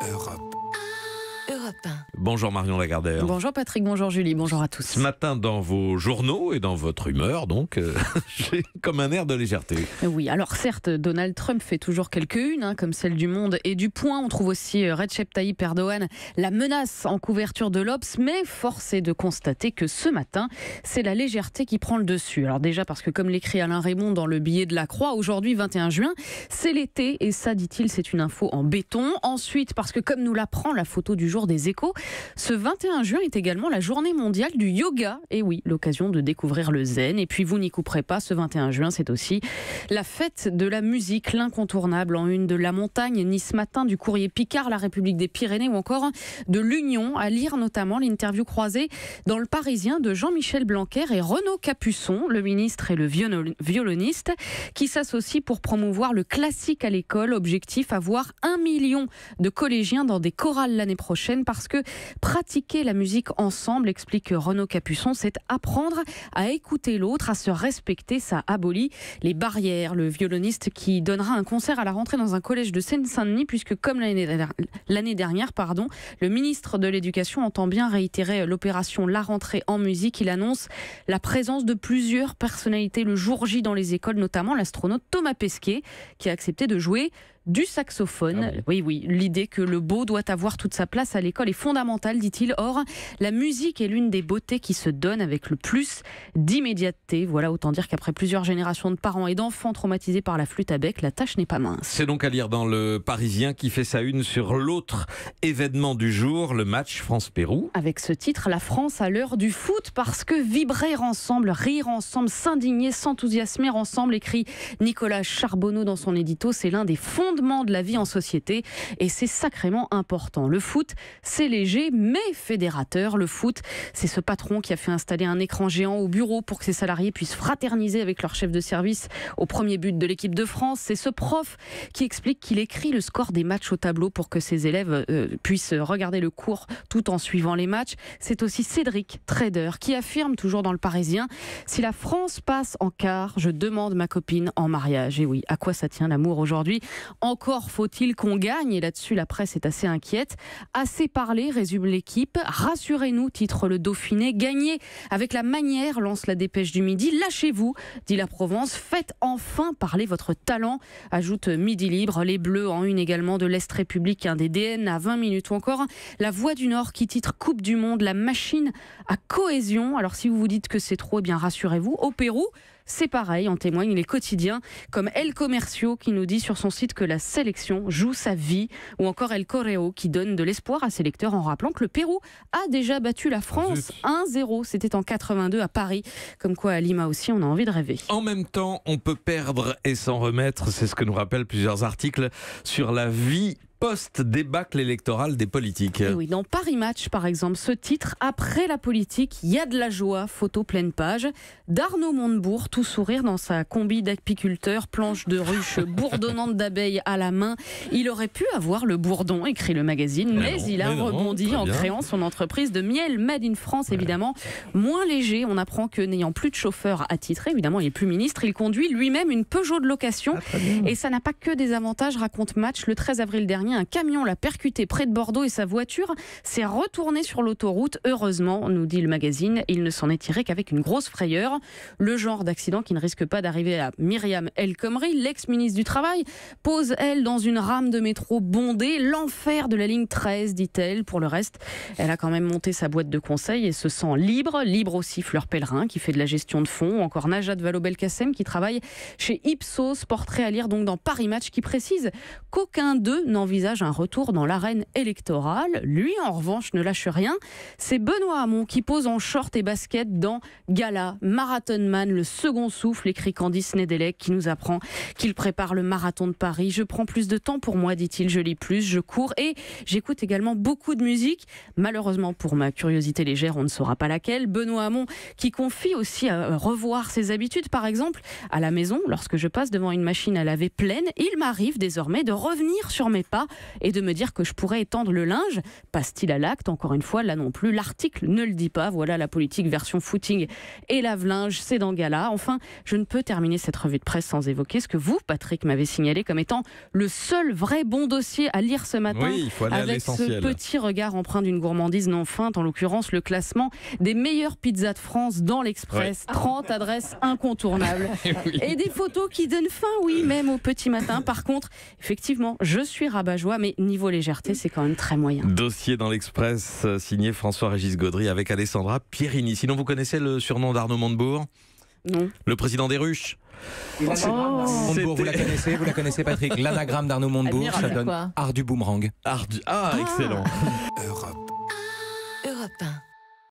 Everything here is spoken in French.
Europe. Europe 1. Bonjour Marion Lagardère. Bonjour Patrick, bonjour Julie, bonjour à tous. Ce matin, dans vos journaux et dans votre humeur, donc, j'ai comme un air de légèreté. Oui, alors certes, Donald Trump fait toujours quelques unes, comme celle du Monde et du Point. On trouve aussi Recep Tayyip Erdogan, la menace en couverture de l'Obs. Mais force est de constater que ce matin, c'est la légèreté qui prend le dessus. Alors déjà parce que, comme l'écrit Alain Raymond dans le billet de la Croix, aujourd'hui 21 juin, c'est l'été. Et ça, dit-il, c'est une info en béton. Ensuite, parce que comme nous l'apprend la photo du jour des Échos, ce 21 juin est également la journée mondiale du yoga. Et oui, l'occasion de découvrir le zen. Et puis vous n'y couperez pas, ce 21 juin, c'est aussi la fête de la musique, l'incontournable en une de La Montagne, Nice Matin, du Courrier Picard, La République des Pyrénées ou encore de l'Union. À lire notamment l'interview croisée dans Le Parisien de Jean-Michel Blanquer et Renaud Capuçon, le ministre et le violoniste, qui s'associent pour promouvoir le classique à l'école. Objectif, avoir 1 million de collégiens dans des chorales l'année prochaine, parce que pratiquer la musique ensemble, explique Renaud Capuçon, c'est apprendre à écouter l'autre, à se respecter. Ça abolit les barrières. Le violoniste qui donnera un concert à la rentrée dans un collège de Seine-Saint-Denis, puisque comme l'année dernière, le ministre de l'Éducation entend bien réitérer l'opération La Rentrée en musique. Il annonce la présence de plusieurs personnalités le jour J dans les écoles, notamment l'astronaute Thomas Pesquet, qui a accepté de jouer du saxophone. Ah oui, l'idée que le beau doit avoir toute sa place à l'école est fondamentale, dit-il. Or, la musique est l'une des beautés qui se donne avec le plus d'immédiateté. Voilà, autant dire qu'après plusieurs générations de parents et d'enfants traumatisés par la flûte à bec, la tâche n'est pas mince. C'est donc à lire dans Le Parisien, qui fait sa une sur l'autre événement du jour, le match France-Pérou. Avec ce titre, la France à l'heure du foot, parce que vibrer ensemble, rire ensemble, s'indigner, s'enthousiasmer ensemble, écrit Nicolas Charbonneau dans son édito, c'est l'un des fondements de la vie en société et c'est sacrément important. Le foot, c'est léger mais fédérateur. Le foot, c'est ce patron qui a fait installer un écran géant au bureau pour que ses salariés puissent fraterniser avec leur chef de service au premier but de l'équipe de France. C'est ce prof qui explique qu'il écrit le score des matchs au tableau pour que ses élèves puissent regarder le cours tout en suivant les matchs. C'est aussi Cédric, trader, qui affirme toujours dans Le Parisien: si la France passe en quart, je demande ma copine en mariage. Et oui, à quoi ça tient l'amour aujourd'hui ? Encore faut-il qu'on gagne, et là-dessus la presse est assez inquiète. Assez parlé, résume l'équipe. Rassurez-nous, titre le Dauphiné. Gagnez avec la manière, lance la Dépêche du Midi. Lâchez-vous, dit la Provence. Faites enfin parler votre talent, ajoute Midi Libre. Les Bleus en une également de l'Est républicain, des DN à 20 minutes, ou encore La Voix du Nord qui titre Coupe du Monde, la machine à cohésion. Alors si vous vous dites que c'est trop, eh bien rassurez-vous, au Pérou, c'est pareil, en témoignent les quotidiens comme El Comercio qui nous dit sur son site que la sélection joue sa vie, ou encore El Correo qui donne de l'espoir à ses lecteurs en rappelant que le Pérou a déjà battu la France 1-0. C'était en 82 à Paris. Comme quoi à Lima aussi on a envie de rêver. En même temps, on peut perdre et s'en remettre. C'est ce que nous rappellent plusieurs articles sur la vie post-débâcle électoral des politiques. Et oui, dans Paris Match, par exemple, ce titre, après la politique, il y a de la joie, photo pleine page, d'Arnaud Montebourg, tout sourire dans sa combi d'apiculteur, planche de ruche bourdonnante d'abeilles à la main. Il aurait pu avoir le bourdon, écrit le magazine, mais il a rebondi en créant son entreprise de miel Made in France, évidemment, moins léger. On apprend que, n'ayant plus de chauffeur attitré, évidemment, il n'est plus ministre, il conduit lui-même une Peugeot de location. Et ça n'a pas que des avantages, raconte Match. Le 13 avril dernier, un camion l'a percuté près de Bordeaux et sa voiture s'est retournée sur l'autoroute. Heureusement, nous dit le magazine, il ne s'en est tiré qu'avec une grosse frayeur. Le genre d'accident qui ne risque pas d'arriver à Myriam El Khomri, l'ex-ministre du Travail, pose, elle, dans une rame de métro bondée. L'enfer de la ligne 13, dit-elle. Pour le reste, elle a quand même monté sa boîte de conseil et se sent libre. Libre aussi Fleur Pellerin, qui fait de la gestion de fonds, ou encore Najat Vallaud-Belkacem, qui travaille chez Ipsos. Portrait à lire donc dans Paris Match, qui précise qu'aucun d'eux n'envisage un retour dans l'arène électorale. Lui, en revanche, ne lâche rien. C'est Benoît Hamon qui pose en short et basket dans Gala, Marathon Man, le second souffle, écrit Candice Nedelec, qui nous apprend qu'il prépare le marathon de Paris. Je prends plus de temps pour moi, dit-il, je lis plus, je cours et j'écoute également beaucoup de musique. Malheureusement, pour ma curiosité légère, on ne saura pas laquelle. Benoît Hamon qui confie aussi à revoir ses habitudes. Par exemple, à la maison, lorsque je passe devant une machine à laver pleine, il m'arrive désormais de revenir sur mes pas là et de me dire que je pourrais étendre le linge. Passe-t-il à l'acte? Encore une fois, là non plus, l'article ne le dit pas. Voilà la politique version footing et lave-linge, c'est dans Gala. Enfin, je ne peux terminer cette revue de presse sans évoquer ce que vous, Patrick, m'avez signalé comme étant le seul vrai bon dossier à lire ce matin. Oui, il faut aller à avec ce l'essentiel. petit regard empreint d'une gourmandise non feinte, en l'occurrence le classement des meilleures pizzas de France dans l'Express. 30 adresses incontournables. Oui. Et des photos qui donnent faim, oui, même au petit matin. Par contre, effectivement, je suis rabat-joie, mais niveau légèreté, c'est quand même très moyen. Dossier dans l'Express, signé François-Régis Gaudry avec Alessandra Pierini. Sinon, vous connaissez le surnom d'Arnaud Montebourg? Non. Le président des ruches. Montebourg, vous la connaissez Patrick? L'anagramme d'Arnaud Montebourg, ça donne quoi? art du boomerang. Ah, excellent. Europe 1.